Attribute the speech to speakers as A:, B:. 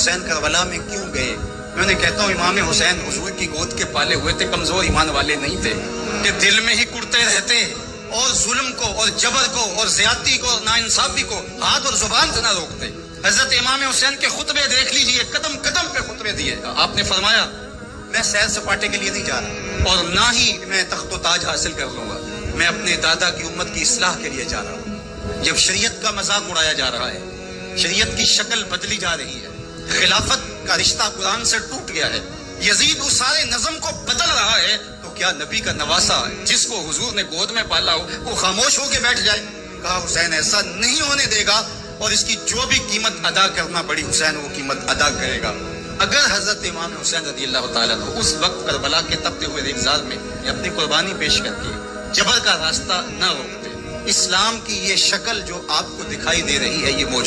A: حسین کربلا میں کیوں گئے؟ میں انہیں کہتا ہوں امام حسین حضور کی گود کے پالے ہوئے تھے، کمزور ایمان والے نہیں تھے کہ دل میں ہی کڑتے رہتے اور ظلم کو اور جبر کو اور زیادتی کو اور ناانصافی کو ہاتھ اور زبان سے نہ روکتے۔ حضرت امام حسین کے خطبے دیکھ لیجئے، قدم قدم پہ خطبے دیے۔ آپ نے فرمایا میں سیر سپاٹے کے لیے نہیں جا رہا اور نہ ہی میں تخت و تاج حاصل کر لوں گا، میں اپنے دادا کی امت کی اصلاح کے لیے جا رہا ہوں۔ جب شریعت کا مذاق اڑایا جا رہا ہے، شریعت کی شکل بدلی جا رہی ہے، خلافت کا رشتہ قرآن سے ٹوٹ گیا ہے، یزید اس سارے نظم کو بدل رہا ہے، تو کیا نبی کا نواسا جس کو حضور نے گود میں پالا ہو وہ خاموش ہو کے بیٹھ جائے؟ کہا حسین ایسا نہیں ہونے دے گا اور اس کی جو بھی قیمت ادا کرنا پڑی حسین وہ قیمت ادا کرے گا۔ اگر حضرت امام حسین رضی اللہ تعالیٰ عنہ اس وقت کربلا کے تپتے ہوئے ریگزار میں اپنی قربانی پیش کر کے جبر کا راستہ نہ روکتے، اسلام کی یہ شکل جو آپ کو دکھائی دے رہی ہے یہ موجود